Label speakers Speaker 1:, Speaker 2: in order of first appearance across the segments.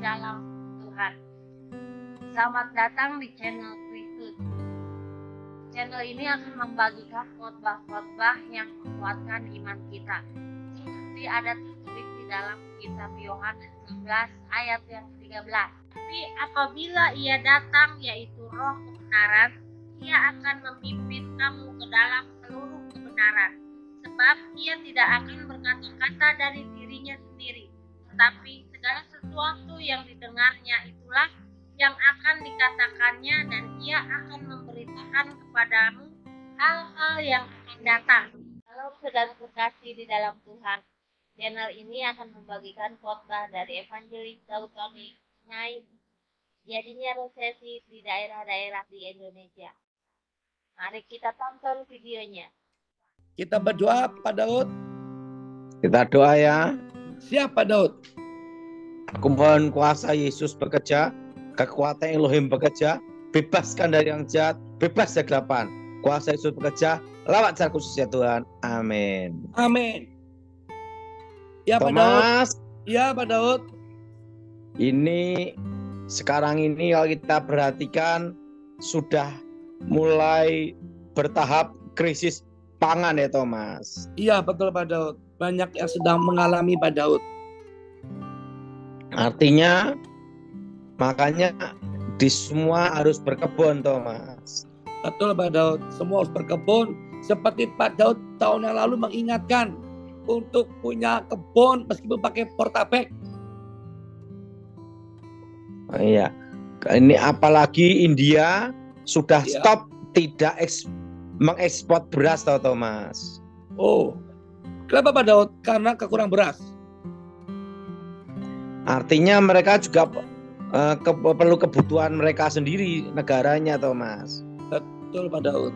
Speaker 1: dalam Tuhan. Selamat datang di channel Kristus. Channel ini akan membagikan khotbah-khotbah yang menguatkan iman kita. Seperti ada tertulis di dalam kitab Yohanes 11 ayat yang 13. Tapi apabila ia datang, yaitu Roh kebenaran, ia akan memimpin kamu ke dalam seluruh kebenaran. Sebab ia tidak akan berkata-kata dari dirinya sendiri, tetapi segala sesuatu yang didengarnya itulah yang akan dikatakannya, dan ia akan memberitakan kepadamu hal-hal yang akan datang. Kalau saudara terkasih di dalam Tuhan, channel ini akan membagikan khotbah dari Evangelis Daud Tony Naib. Jadinya resesi di daerah-daerah di Indonesia. Mari kita tonton videonya.
Speaker 2: Kita berdoa, Pak Daud.
Speaker 3: Kita doa ya.
Speaker 2: Siap, Pak Daud.
Speaker 3: Aku mohon kuasa Yesus bekerja, kekuatan Elohim bekerja, bebaskan dari yang jahat, bebas dari kegelapan. Kuasa Yesus bekerja, lawat secara khusus ya Tuhan. Amin.
Speaker 2: Amin. Ya, Pak Daud.
Speaker 3: Thomas,
Speaker 2: Ya, Pak Daud.
Speaker 3: ini sekarang ini kalau kita perhatikan sudah mulai bertahap krisis pangan ya Thomas.
Speaker 2: Iya, betul Pak Daud. Banyak yang sedang mengalami Pak Daud.
Speaker 3: Artinya makanya di semua harus berkebun Thomas.
Speaker 2: Betul Pak Daud. Semua harus berkebun. Seperti Pak Daud tahun yang lalu mengingatkan untuk punya kebun meskipun pakai portabag.
Speaker 3: Iya. Ini apalagi India sudah stop tidak mengekspor beras toh Thomas.
Speaker 2: Oh. Kenapa Pak Daud? Karena kekurang beras.
Speaker 3: Artinya mereka juga perlu kebutuhan mereka sendiri negaranya Thomas.
Speaker 2: Betul Pak Daud.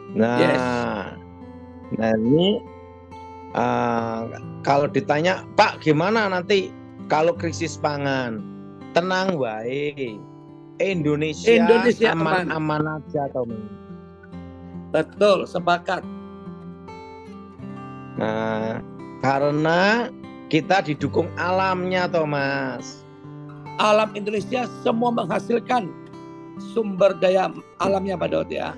Speaker 3: Nah, nah ini kalau ditanya Pak gimana nanti kalau krisis pangan? Tenang wae. Indonesia aman-aman aja Thomas.
Speaker 2: Betul, sepakat.
Speaker 3: Nah, karena kita didukung alamnya Thomas.
Speaker 2: Alam Indonesia semua menghasilkan sumber daya alamnya Pak Daud ya.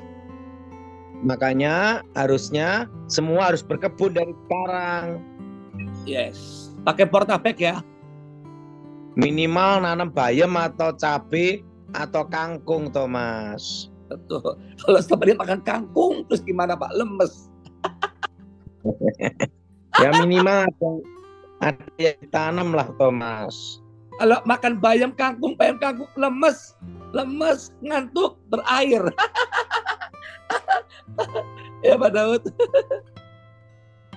Speaker 3: Makanya harusnya semua harus berkebun dari sekarang.
Speaker 2: Yes. Pakai portabag ya.
Speaker 3: Minimal nanam bayam atau cabai atau kangkung Thomas.
Speaker 2: Betul. Kalau setiap hari makan kangkung terus gimana Pak? Lemes.
Speaker 3: Ya minimal ada yang ditanam lah Thomas.
Speaker 2: Kalau makan bayam kangkung lemes, ngantuk, berair. Ya Pak Daud.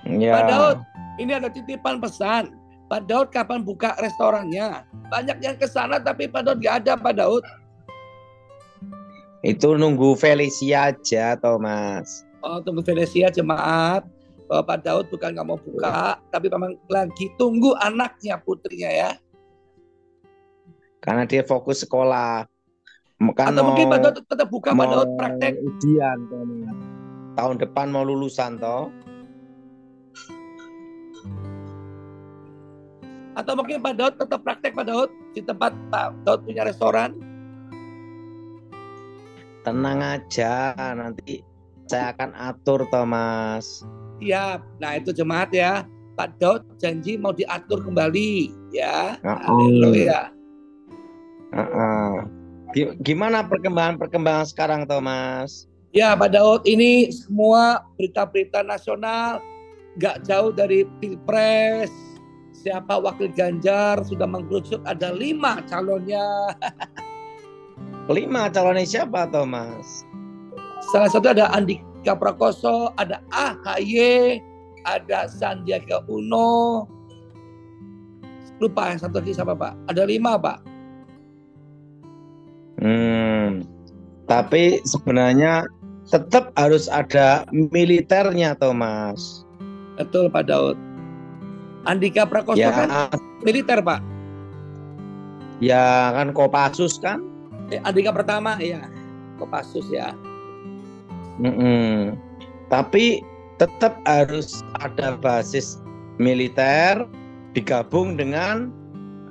Speaker 3: Ya.
Speaker 2: Pak Daud, ini ada titipan pesan. Pak Daud kapan buka restorannya? Banyak yang ke sana tapi Pak Daud gak ada Pak Daud.
Speaker 3: Itu nunggu Felicia aja Thomas.
Speaker 2: Oh, tunggu Venesia jemaat. Pak Daud bukan gak mau buka, tapi memang lagi tunggu anaknya, putrinya ya.
Speaker 3: Karena dia fokus sekolah.
Speaker 2: Atau mungkin Pak Daud tetap buka Pak Daud praktek.
Speaker 3: Ujian tahun depan mau lulusan toh.
Speaker 2: Atau mungkin Pak Daud tetap praktek Pak Daud di tempat Pak Daud punya restoran.
Speaker 3: Tenang aja, nanti saya akan atur Thomas.
Speaker 2: Siap. Nah itu jemaat ya. Pak Daud janji mau diatur kembali ya. Haleluya.
Speaker 3: Gimana perkembangan sekarang Thomas?
Speaker 2: Ya Pak Daud, ini semua berita-berita nasional gak jauh dari Pilpres. Siapa wakil Ganjar sudah mengkerucut, ada 5 calonnya.
Speaker 3: 5 calonnya siapa Thomas?
Speaker 2: Salah satu ada Andika Prakoso, ada AHY, ada Sandiaga Uno. Lupa yang satu lagi siapa Pak? Ada 5 Pak.
Speaker 3: Tapi sebenarnya tetap harus ada militernya Thomas.
Speaker 2: Betul Pak Daud. Andika Prakoso
Speaker 3: ya,
Speaker 2: kan militer Pak.
Speaker 3: Ya kan Kopassus kan.
Speaker 2: Andika pertama ya Kopassus ya.
Speaker 3: Tapi tetap harus ada basis militer digabung dengan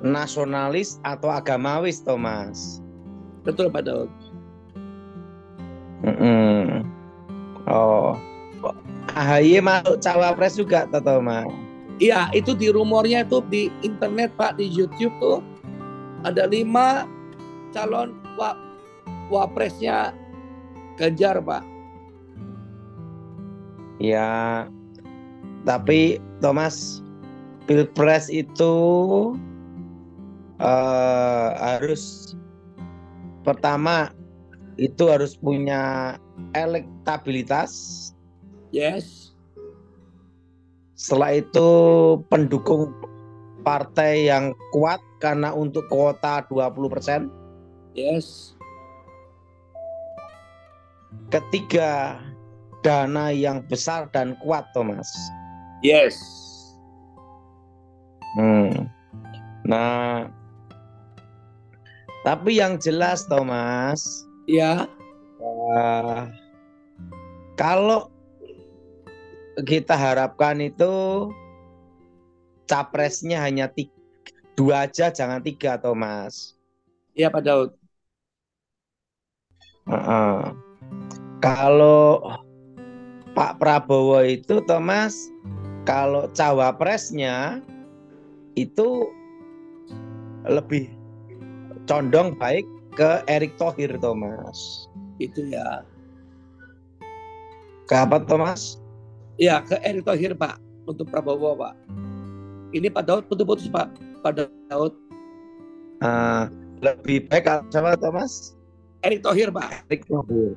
Speaker 3: nasionalis atau agamawis, Thomas.
Speaker 2: Betul Pak Daud.
Speaker 3: Oh, AHY masuk cawapres juga, Thomas.
Speaker 2: Iya, itu di rumornya itu di internet Pak, di YouTube tuh ada 5 calon wapresnya Ganjar Pak.
Speaker 3: Ya, tapi Thomas, Pilpres itu harus pertama itu harus punya elektabilitas.
Speaker 2: Yes.
Speaker 3: Setelah itu pendukung partai yang kuat karena untuk kuota 20%.
Speaker 2: Yes.
Speaker 3: Ketiga, dana yang besar dan kuat, Thomas.
Speaker 2: Yes.
Speaker 3: Nah, tapi yang jelas, Thomas,
Speaker 2: Ya.
Speaker 3: Kalau kita harapkan itu capresnya hanya 2 aja, jangan 3, Thomas.
Speaker 2: Iya Pak Daud.
Speaker 3: Kalau Pak Prabowo itu, Thomas, kalau cawapresnya itu lebih condong baik ke Erick Thohir, Thomas.
Speaker 2: Itu ya.
Speaker 3: Ke apa, Thomas?
Speaker 2: Ya, ke Erick Thohir Pak, untuk Prabowo Pak. Ini Pak Daud putus-putus Pak. Pak Daud.
Speaker 3: Lebih baik sama Thomas?
Speaker 2: Erick Thohir Pak.
Speaker 3: Erick Thohir.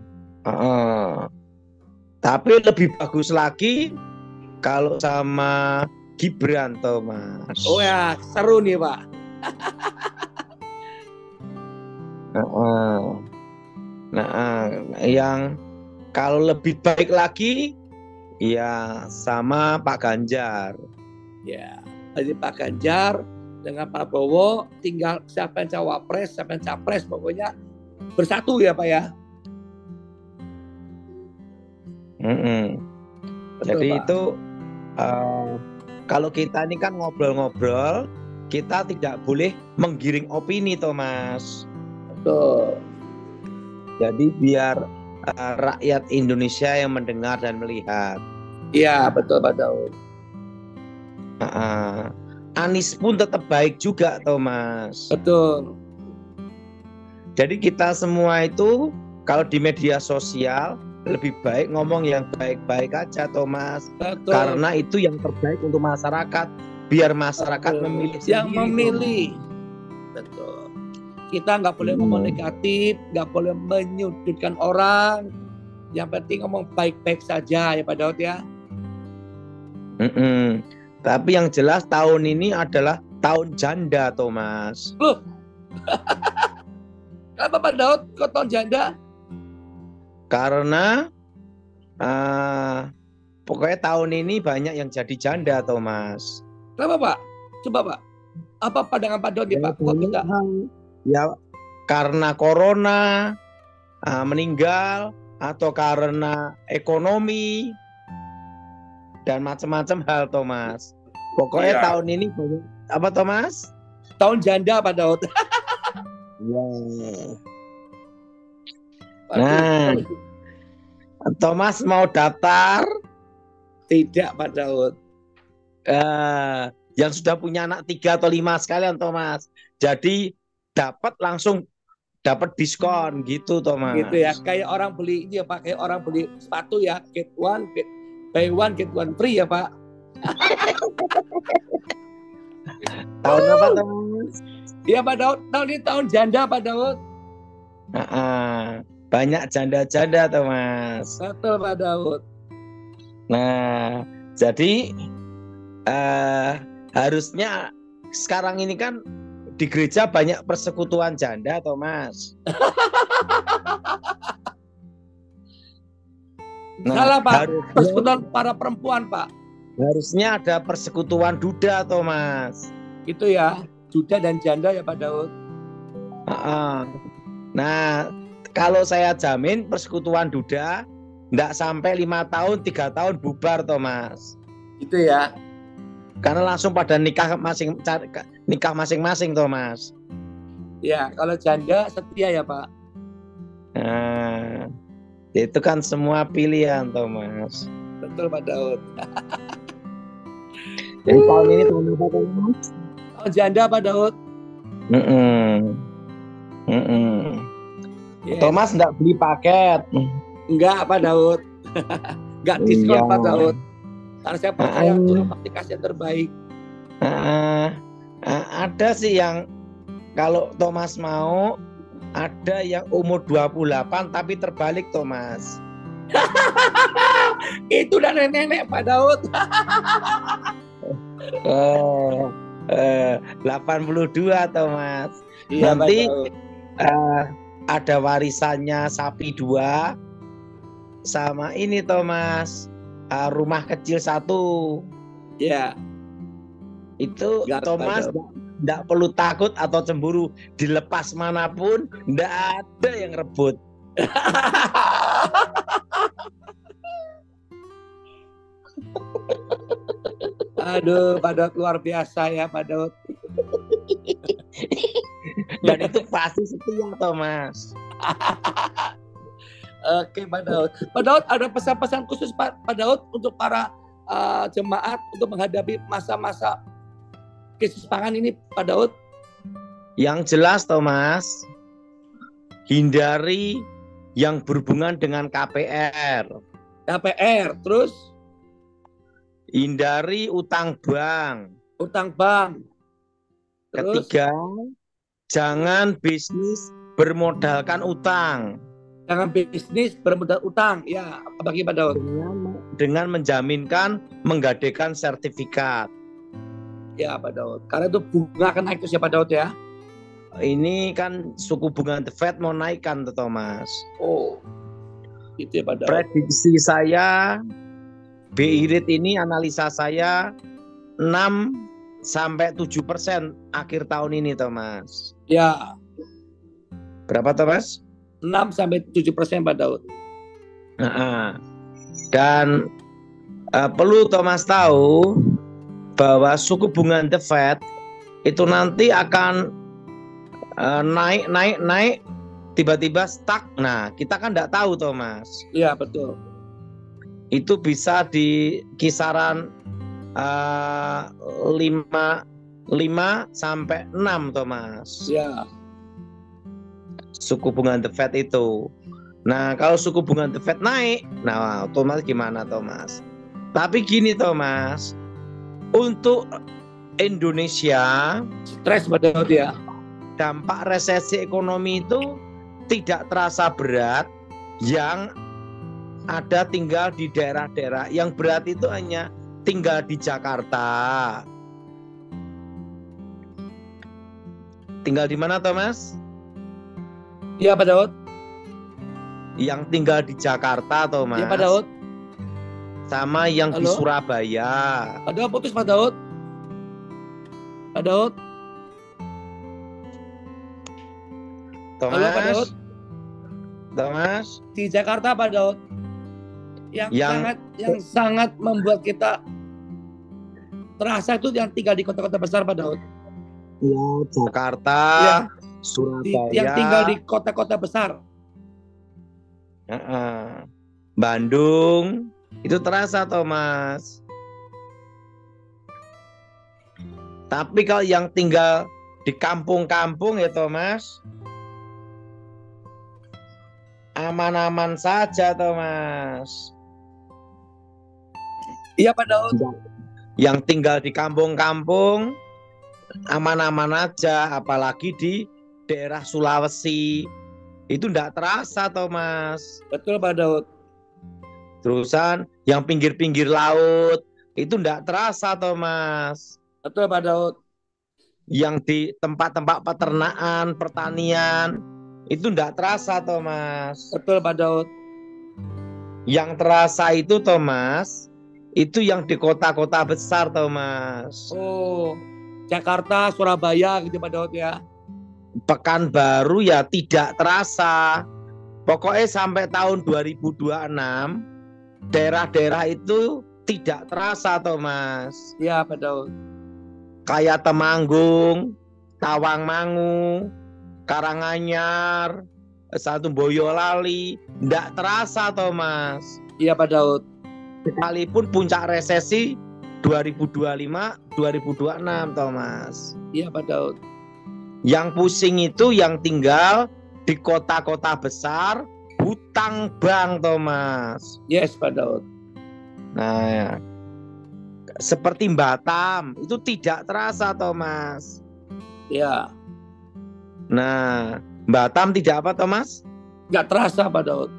Speaker 3: Tapi lebih bagus lagi kalau sama Gibran, Thomas.
Speaker 2: Oh ya, seru nih Pak.
Speaker 3: Yang kalau lebih baik lagi ya sama Pak Ganjar.
Speaker 2: Ya, jadi Pak Ganjar dengan Pak Prabowo, tinggal siapa yang cawapres, siapa yang capres, pokoknya bersatu ya Pak ya.
Speaker 3: Jadi
Speaker 2: Pak.
Speaker 3: itu kalau kita ini kan ngobrol-ngobrol, kita tidak boleh menggiring opini, Thomas.
Speaker 2: Betul.
Speaker 3: Jadi biar rakyat Indonesia yang mendengar dan melihat.
Speaker 2: Iya, betul Pak Daud.
Speaker 3: Anies pun tetap baik juga, Thomas.
Speaker 2: Betul.
Speaker 3: Jadi kita semua itu kalau di media sosial lebih baik ngomong yang baik-baik aja, Thomas.
Speaker 2: Betul.
Speaker 3: Karena itu yang terbaik untuk masyarakat. Biar masyarakat memilih
Speaker 2: yang
Speaker 3: sendiri,
Speaker 2: memilih. Betul. Kita nggak boleh ngomong negatif, nggak boleh menyudutkan orang. Yang penting ngomong baik-baik saja ya Pak Daud ya.
Speaker 3: Tapi yang jelas tahun ini adalah tahun janda, Thomas.
Speaker 2: Loh. Kenapa Pak Daud kok tahun janda?
Speaker 3: Karena pokoknya tahun ini banyak yang jadi janda, Thomas.
Speaker 2: Kenapa Pak? Coba Pak. Apa pandangan Pak Daud nih Pak? Kok bisa?
Speaker 3: Ya karena corona meninggal atau karena ekonomi dan macam-macam hal, Thomas. Pokoknya tahun ini banyak apa, Thomas?
Speaker 2: Tahun janda Pak Daud.
Speaker 3: Nah, Thomas mau daftar?
Speaker 2: Tidak Pak Daud.
Speaker 3: Yang sudah punya anak 3 atau 5 sekalian, Thomas. Jadi langsung dapat diskon gitu, Thomas.
Speaker 2: Gitu ya, kayak orang beli ini ya Pak, kayak orang beli sepatu ya, buy one get one free ya Pak.
Speaker 3: Tahun apa, Thomas?
Speaker 2: Iya Pak Daud, tahun ini tahun janda Pak Daud.
Speaker 3: Banyak janda-janda, Thomas.
Speaker 2: Betul Pak Daud.
Speaker 3: Nah, jadi harusnya sekarang ini kan di gereja banyak persekutuan janda, Thomas.
Speaker 2: Salah Pak, persekutuan para perempuan Pak.
Speaker 3: Harusnya ada persekutuan duda, Thomas.
Speaker 2: Itu ya, duda dan janda ya Pak Daud.
Speaker 3: Nah, kalau saya jamin persekutuan duda enggak sampai 5 tahun, 3 tahun bubar, Thomas.
Speaker 2: Itu ya.
Speaker 3: Karena langsung pada nikah masing-masing toh Mas.
Speaker 2: Ya, kalau janda setia ya Pak.
Speaker 3: Nah, itu kan semua pilihan toh Mas.
Speaker 2: Betul Pak Daud.
Speaker 3: Jadi tahun ini tahun apa toh Mas?
Speaker 2: Kalau janda Pak Daud. Yes.
Speaker 3: Thomas enggak beli paket.
Speaker 2: Enggak Pak Daud. Enggak diskon
Speaker 3: Iya.
Speaker 2: Pak Daud. Karena saya percaya itu aplikasi yang terbaik.
Speaker 3: Ada sih yang kalau Thomas mau, ada yang umur 28 tapi terbalik Thomas.
Speaker 2: Itu udah nenek-nenek Pak Daud.
Speaker 3: 82 Thomas.
Speaker 2: Iya,
Speaker 3: Nanti
Speaker 2: Pak Daud.
Speaker 3: ada warisannya sapi 2 sama ini Thomas, rumah kecil 1.
Speaker 2: Ya.
Speaker 3: Itu
Speaker 2: Enggak,
Speaker 3: Thomas
Speaker 2: Pak Daud.
Speaker 3: tidak perlu takut atau cemburu, dilepas manapun tidak ada yang rebut.
Speaker 2: Aduh, Pak Daud luar biasa ya Pak Daud.
Speaker 3: Dan itu pasti setia Thomas.
Speaker 2: Oke Pak Daud. Pak Daud ada pesan-pesan khusus Pak Daud untuk para jemaat untuk menghadapi masa-masa krisis pangan ini Pak Daud?
Speaker 3: Yang jelas Thomas, hindari yang berhubungan dengan KPR.
Speaker 2: KPR, terus
Speaker 3: Hindari utang bank.
Speaker 2: utang bank. Terus
Speaker 3: Ketiga, jangan bisnis bermodalkan utang
Speaker 2: jangan bisnis bermodal utang. Ya, bagi Pak Daud.
Speaker 3: dengan menjaminkan menggadaikan sertifikat.
Speaker 2: Ya Pak Daud. Karena itu bunga akan naik terus ya Pak Daud ya.
Speaker 3: Ini kan suku bunga The Fed mau naikkan tuh Thomas.
Speaker 2: Oh, itu ya Pak Daud.
Speaker 3: Prediksi saya BI rate ini, analisa saya 6-7% akhir tahun ini Thomas.
Speaker 2: Ya,
Speaker 3: Berapa Thomas?
Speaker 2: 6-7% Pak Daud.
Speaker 3: Dan perlu Thomas tahu bahwa suku bunga The Fed itu nanti akan naik tiba-tiba stuck. Nah, kita kan tidak tahu Thomas.
Speaker 2: Iya betul.
Speaker 3: Itu bisa di kisaran 5 sampai 6 Thomas.
Speaker 2: Ya.
Speaker 3: Suku bunga The Fed itu. Nah, kalau suku bunga The Fed naik, nah otomatis gimana Thomas? Tapi gini Thomas, untuk Indonesia
Speaker 2: Stres Pak Daud ya.
Speaker 3: dampak resesi ekonomi itu tidak terasa berat. Yang ada tinggal di daerah-daerah, yang berat itu hanya tinggal di Jakarta. Tinggal di mana Thomas?
Speaker 2: Iya Pak Daud.
Speaker 3: Yang tinggal di Jakarta Thomas.
Speaker 2: Iya Pak Daud.
Speaker 3: Sama yang di
Speaker 2: Halo?
Speaker 3: Surabaya.
Speaker 2: Pak Daud putus Pak Daud. Pak Daud.
Speaker 3: Thomas.
Speaker 2: Halo Pak Daud.
Speaker 3: Thomas.
Speaker 2: Di Jakarta Pak Daud. Yang sangat membuat kita terasa itu yang tinggal di kota-kota besar Pak Daud.
Speaker 3: Ya, Jakarta,
Speaker 2: Ya.
Speaker 3: Surabaya,
Speaker 2: Yang tinggal di kota-kota besar.
Speaker 3: Bandung, itu terasa Thomas. Tapi kalau yang tinggal di kampung-kampung ya Thomas, aman-aman saja Thomas.
Speaker 2: Iya Pak Daud.
Speaker 3: Yang tinggal di kampung-kampung aman-aman aja, apalagi di daerah Sulawesi itu enggak terasa Thomas.
Speaker 2: Betul Pak Daud.
Speaker 3: Terusan yang pinggir-pinggir laut itu enggak terasa Thomas.
Speaker 2: Betul Pak Daud.
Speaker 3: Yang di tempat-tempat peternakan, pertanian itu enggak terasa Thomas.
Speaker 2: Betul Pak Daud.
Speaker 3: Yang terasa itu Thomas, itu yang di kota-kota besar Thomas.
Speaker 2: Oh, Jakarta, Surabaya gitu Pak Daud ya.
Speaker 3: Pekanbaru ya tidak terasa. Pokoknya sampai tahun 2026 daerah-daerah itu tidak terasa Thomas.
Speaker 2: Iya Pak Daud.
Speaker 3: Kayak Temanggung, Tawangmangu, Karanganyar, satu Boyolali, tidak terasa Thomas.
Speaker 2: Iya Pak Daud.
Speaker 3: Sekalipun puncak resesi 2025-2026 Thomas.
Speaker 2: Iya Pak Daud.
Speaker 3: Yang pusing itu yang tinggal di kota-kota besar, hutang bank Thomas.
Speaker 2: Yes Pak Daud.
Speaker 3: Nah, seperti Batam itu tidak terasa Thomas.
Speaker 2: Iya.
Speaker 3: Nah, Batam tidak apa Thomas?
Speaker 2: Nggak terasa Pak Daud.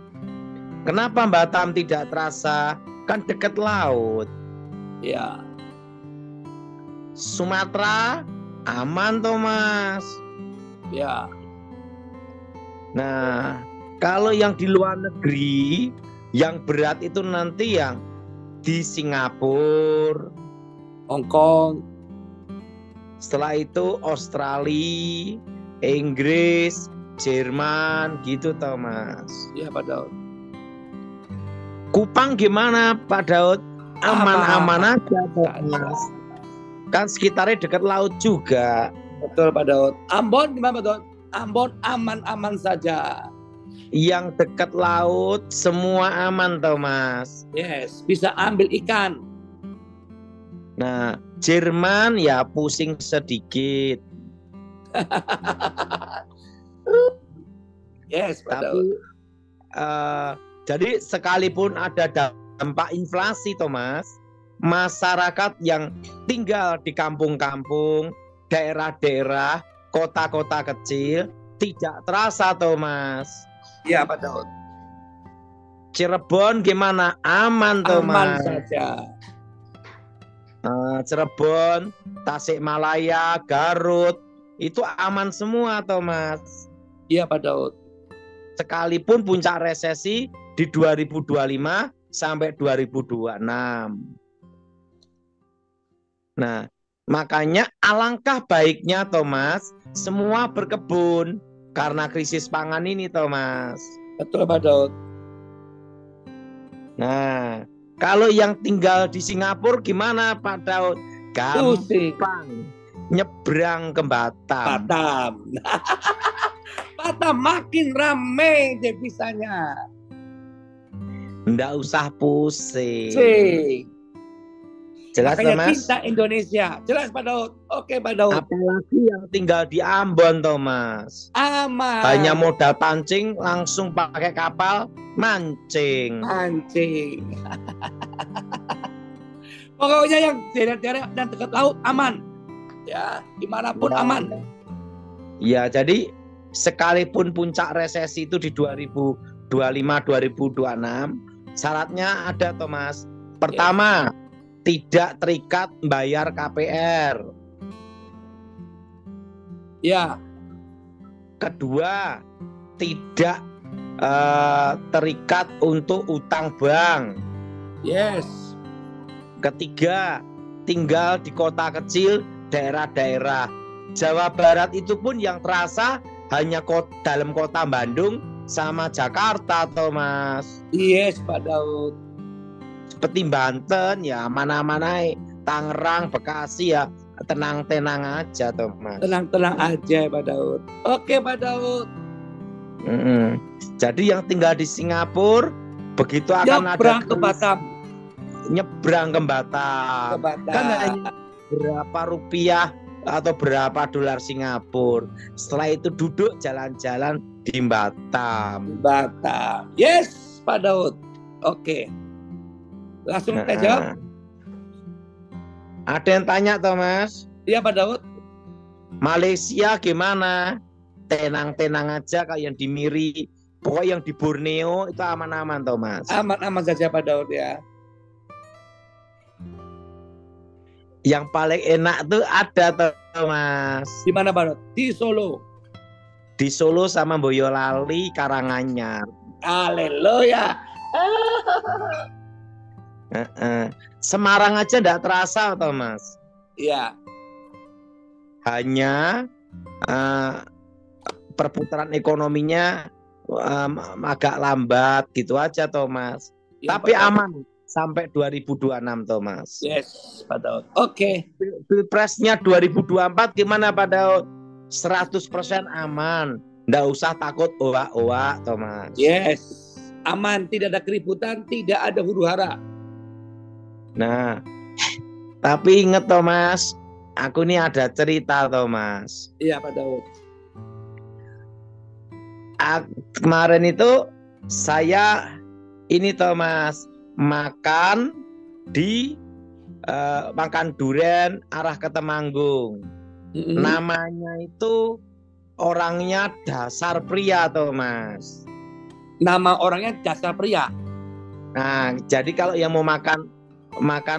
Speaker 3: Kenapa Batam tidak terasa? Kan dekat laut.
Speaker 2: Iya.
Speaker 3: Sumatera aman Thomas.
Speaker 2: Iya.
Speaker 3: Nah, kalau yang di luar negeri yang berat itu nanti yang di Singapura,
Speaker 2: Hong Kong.
Speaker 3: setelah itu Australia, Inggris, Jerman gitu Thomas.
Speaker 2: Iya Pak Daud.
Speaker 3: Kupang gimana Pak Daud? Aman-aman aja Thomas. Kan sekitarnya dekat laut juga.
Speaker 2: Betul Pak Daud. Ambon gimana Pak Daud? Ambon aman-aman saja.
Speaker 3: Yang dekat laut semua aman Thomas.
Speaker 2: Yes, bisa ambil ikan.
Speaker 3: Nah, Jerman ya pusing sedikit.
Speaker 2: Yes Pak
Speaker 3: Tapi
Speaker 2: Daud.
Speaker 3: jadi sekalipun ada dampak inflasi Thomas, masyarakat yang tinggal di kampung-kampung, daerah-daerah, kota-kota kecil tidak terasa Thomas.
Speaker 2: Iya Pak Daud.
Speaker 3: Cirebon gimana? Aman
Speaker 2: Aman
Speaker 3: Thomas.
Speaker 2: saja.
Speaker 3: Cirebon, Tasikmalaya, Garut itu aman semua Thomas.
Speaker 2: Iya Pak Daud.
Speaker 3: Sekalipun puncak resesi di 2025 sampai 2026. Nah, makanya alangkah baiknya Thomas semua berkebun karena krisis pangan ini Thomas.
Speaker 2: Betul Pak Daud.
Speaker 3: Nah, kalau yang tinggal di Singapura gimana Pak Daud?
Speaker 2: Pusing.
Speaker 3: Gampang nyebrang ke Batam.
Speaker 2: Batam. Batam makin rame devisanya.
Speaker 3: Nggak usah pusing.
Speaker 2: Sing.
Speaker 3: Jelas
Speaker 2: Makanya
Speaker 3: Thomas?
Speaker 2: cinta Indonesia. Jelas Pak Daud. Oke Pak Daud.
Speaker 3: Apalagi yang tinggal di Ambon Thomas.
Speaker 2: Aman.
Speaker 3: Hanya modal pancing langsung pakai kapal mancing.
Speaker 2: Mancing. Pokoknya yang daerah-daerah dan dekat laut aman. Ya, dimanapun
Speaker 3: Ya.
Speaker 2: aman.
Speaker 3: Ya, jadi sekalipun puncak resesi itu di 2025-2026, syaratnya ada Thomas. Pertama, tidak terikat bayar KPR.
Speaker 2: Ya,
Speaker 3: Kedua, tidak terikat untuk utang bank.
Speaker 2: yes.
Speaker 3: Ketiga, tinggal di kota kecil, daerah-daerah. Jawa Barat itu pun yang terasa hanya dalam kota Bandung sama Jakarta, Thomas.
Speaker 2: Yes, Pak Daud.
Speaker 3: Seperti Banten ya mana-mana, Tangerang, Bekasi ya tenang-tenang aja, Thomas.
Speaker 2: Tenang-tenang aja, Pak Daud. Oke, Pak Daud.
Speaker 3: Jadi yang tinggal di Singapura begitu akan
Speaker 2: Nyebrang
Speaker 3: ada
Speaker 2: ke Batam.
Speaker 3: nyebrang ke Batam.
Speaker 2: Ke Batam.
Speaker 3: Kan hanya berapa rupiah atau berapa dolar Singapura. Setelah itu duduk jalan-jalan di Batam.
Speaker 2: Batam. Yes, Pak Daud. Oke. Langsung kita jawab.
Speaker 3: Ada yang tanya, Thomas?
Speaker 2: Iya, Pak Daud.
Speaker 3: Malaysia gimana? Tenang-tenang aja kayak yang di Miri. Pokoknya yang di Borneo itu aman-aman, Thomas.
Speaker 2: Aman-aman saja, Pak Daud ya.
Speaker 3: Yang paling enak tuh ada, Thomas.
Speaker 2: Di mana, Pak Daud? Di Solo.
Speaker 3: Di Solo sama Boyolali, Karanganyar.
Speaker 2: Haleluya.
Speaker 3: Semarang aja enggak terasa, Thomas.
Speaker 2: Iya.
Speaker 3: Hanya perputaran ekonominya agak lambat gitu aja, Thomas.
Speaker 2: Ya,
Speaker 3: Tapi
Speaker 2: Pak Daud.
Speaker 3: aman. sampai 2026 Thomas.
Speaker 2: Yes, Pak Daud. Oke.
Speaker 3: Pilpresnya 2024 gimana Pak Daud? 100% aman. Nggak usah takut oak-oak Thomas.
Speaker 2: Yes. Aman, tidak ada keributan, tidak ada huru-hara.
Speaker 3: Nah, tapi inget Thomas, aku ini ada cerita Thomas.
Speaker 2: Iya Pak Daud.
Speaker 3: Kemarin itu saya ini Thomas makan durian arah ke Temanggung. Namanya itu orangnya Dasar Pria Thomas.
Speaker 2: Nama orangnya Dasar Pria.
Speaker 3: Nah, jadi kalau yang mau makan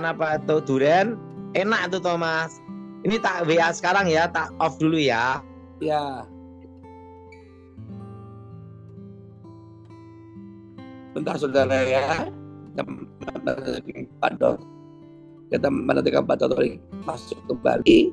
Speaker 3: apa itu durian enak tuh Thomas. Ini tak WA sekarang ya, tak off dulu ya.
Speaker 2: Ya. Bentar saudara ya. Pak Daud. Kita menantikan Pak Daud masuk kembali.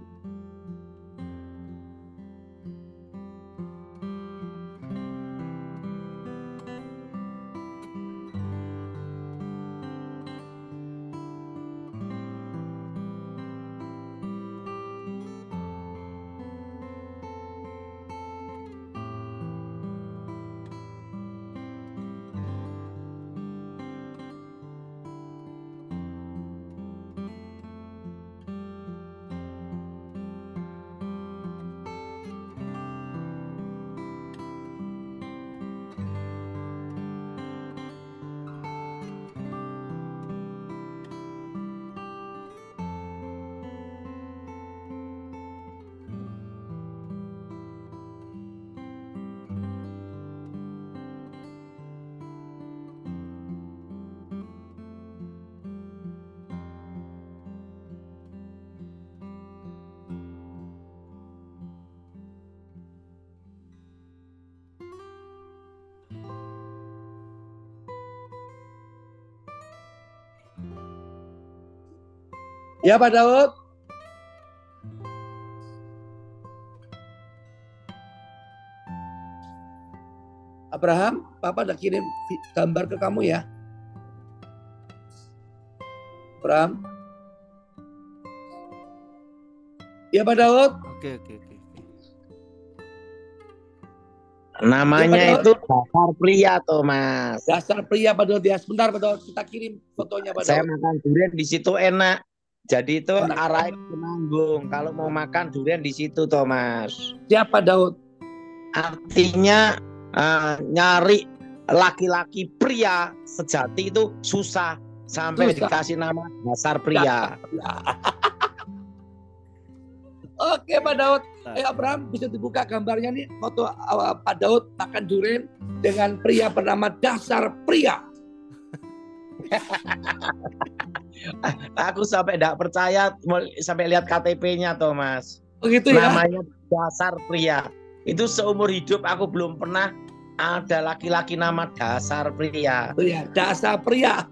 Speaker 2: Ya Pak Daud. Abraham, Papa udah kirim gambar ke kamu ya. Abraham. Ya Pak Daud.
Speaker 4: Oke.
Speaker 3: Namanya
Speaker 2: Ya,
Speaker 3: itu Dasar Pria Thomas.
Speaker 2: Dasar Pria Pak Daud ya. Sebentar Pak Daud, kita kirim fotonya Pak Daud.
Speaker 3: Saya makan durian di situ enak. Jadi itu
Speaker 2: Enak.
Speaker 3: arah Temanggung. Kalau mau makan durian di situ Thomas.
Speaker 2: Siapa Daud?
Speaker 3: Artinya nyari laki-laki pria sejati itu susah. Sampai
Speaker 2: Susah.
Speaker 3: dikasih nama Dasar Pria.
Speaker 2: Oke Pak Daud. Abraham bisa dibuka gambarnya nih, foto Pak Daud makan durian dengan pria bernama Dasar Pria.
Speaker 3: Aku sampai tidak percaya sampai lihat KTP-nya Thomas.
Speaker 2: Begitu ya.
Speaker 3: Namanya Dasar Pria. Itu seumur hidup aku belum pernah ada laki-laki nama Dasar Pria.
Speaker 2: Pria, Dasar Pria.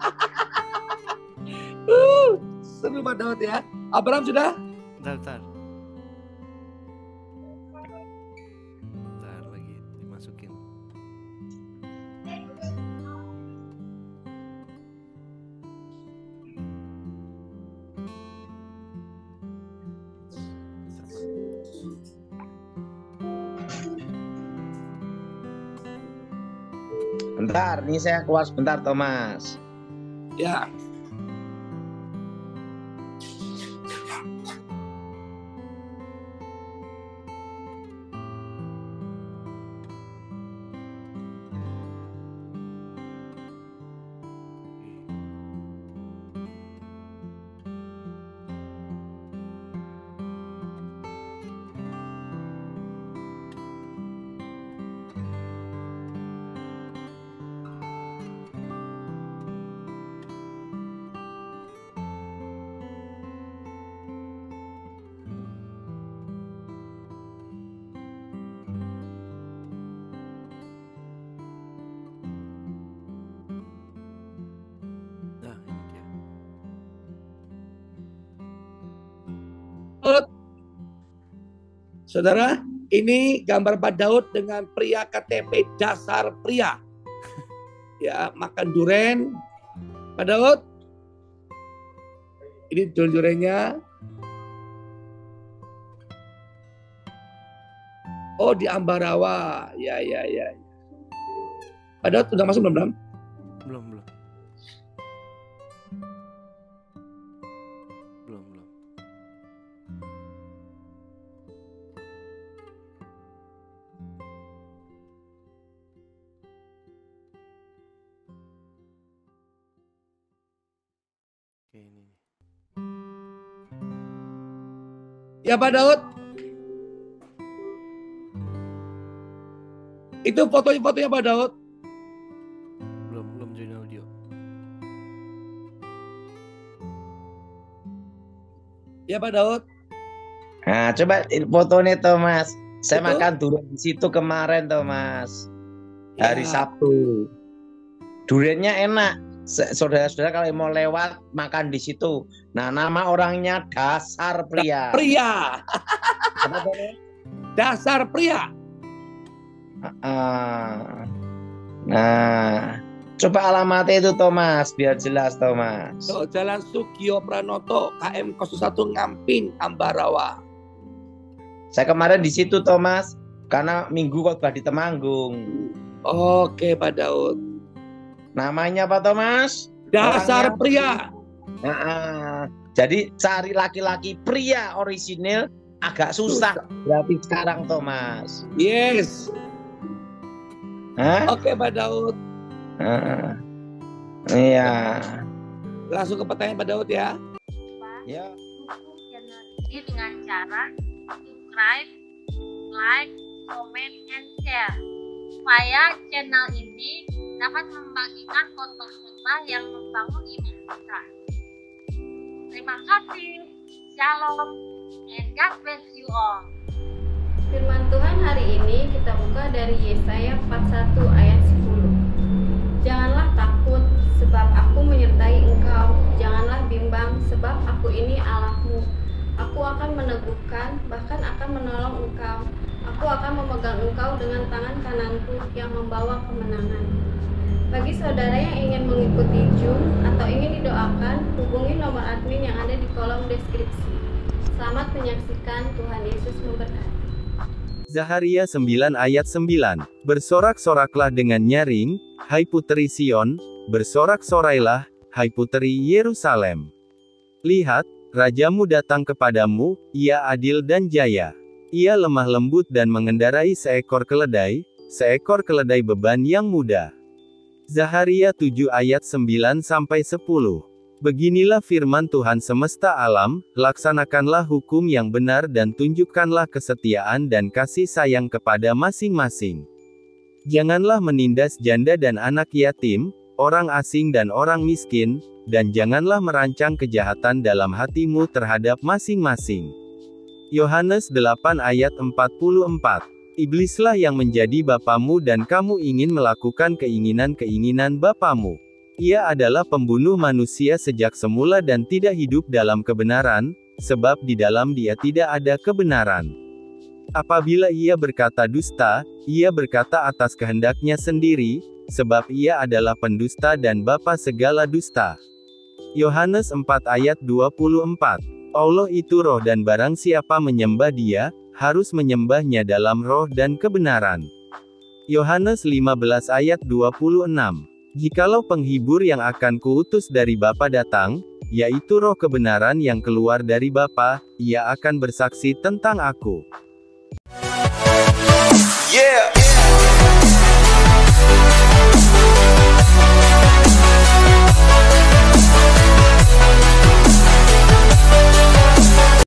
Speaker 2: Seru Pak Daud ya. Abraham sudah?
Speaker 4: Bentar lagi dimasukin.
Speaker 3: Bentar, ini saya keluar sebentar Thomas.
Speaker 2: Ya.
Speaker 4: Nah, ini dia.
Speaker 2: Saudara, ini gambar Pak Daud dengan pria KTP Dasar Pria. Ya, makan durian. Pak Daud, Ini jurenya. Oh, di Ambarawa. Ya. Padahal sudah masuk belum?
Speaker 4: Belum. Oke, ini.
Speaker 2: Ya Pak Daud. Itu fotonya Pak Daud.
Speaker 4: Belum join audio.
Speaker 2: Ya Pak Daud.
Speaker 3: Nah, coba fotonya Thomas. Saya
Speaker 2: Itu?
Speaker 3: makan durian di situ kemarin Thomas. Hari
Speaker 2: Ya.
Speaker 3: Sabtu. Duriannya enak. Saudara-saudara kalau mau lewat makan di situ. Nah, nama orangnya Dasar Pria.
Speaker 2: Pria.
Speaker 3: Apa namanya?
Speaker 2: Dasar pria.
Speaker 3: Nah, coba alamatnya itu Thomas, biar jelas Thomas.
Speaker 2: So, Jalan Sugio Pranoto, KM 01 Ngampin, Ambarawa.
Speaker 3: Saya kemarin di situ Thomas, karena minggu khotbah di Temanggung.
Speaker 2: Oke Pak Daud.
Speaker 3: Namanya apa Thomas?
Speaker 2: Dasar
Speaker 3: Orangnya-
Speaker 2: pria.
Speaker 3: Jadi cari laki-laki pria orisinil agak susah. Berarti sekarang Thomas.
Speaker 2: Yes.
Speaker 3: Hah?
Speaker 2: Oke Pak Daud.
Speaker 3: Iya.
Speaker 2: Langsung ke pertanyaan Pak Daud ya.
Speaker 3: Ya.
Speaker 1: Dukung channel ini dengan cara subscribe, like, comment, and share supaya channel ini dapat membagikan khotbah-khotbah yang membangun iman kita. Terima kasih. Shalom and God bless you all.
Speaker 5: Firman Tuhan hari ini kita buka dari Yesaya 41 ayat 10. Janganlah takut sebab aku menyertai engkau, janganlah bimbang sebab aku ini Allahmu. Aku akan meneguhkan, bahkan akan menolong engkau. Aku akan memegang engkau dengan tangan kananku yang membawa kemenangan. Bagi saudara yang ingin mengikuti Zoom atau ingin didoakan, hubungi nomor admin yang ada di kolom deskripsi. Selamat menyaksikan, Tuhan Yesus memberkati.
Speaker 6: Zaharia 9 ayat 9. Bersorak-soraklah dengan nyaring, hai puteri Sion, bersorak-sorailah, hai puteri Yerusalem. Lihat, rajamu datang kepadamu, ia adil dan jaya. Ia lemah lembut dan mengendarai seekor keledai beban yang mudah. Zaharia 7 ayat 9-10. Beginilah firman Tuhan semesta alam, laksanakanlah hukum yang benar dan tunjukkanlah kesetiaan dan kasih sayang kepada masing-masing. Janganlah menindas janda dan anak yatim, orang asing dan orang miskin, dan janganlah merancang kejahatan dalam hatimu terhadap masing-masing. Yohanes 8 ayat 44. Iblislah yang menjadi bapamu dan kamu ingin melakukan keinginan-keinginan bapamu. Ia adalah pembunuh manusia sejak semula dan tidak hidup dalam kebenaran, sebab di dalam dia tidak ada kebenaran. Apabila ia berkata dusta, ia berkata atas kehendaknya sendiri, sebab ia adalah pendusta dan bapa segala dusta. Yohanes 4 ayat 24. Allah itu roh dan barang siapa menyembah dia, harus menyembahnya dalam roh dan kebenaran. Yohanes 15 ayat 26. Jikalau penghibur yang akan kuutus dari Bapa datang, yaitu roh kebenaran yang keluar dari Bapa, ia akan bersaksi tentang aku.
Speaker 7: Yeah.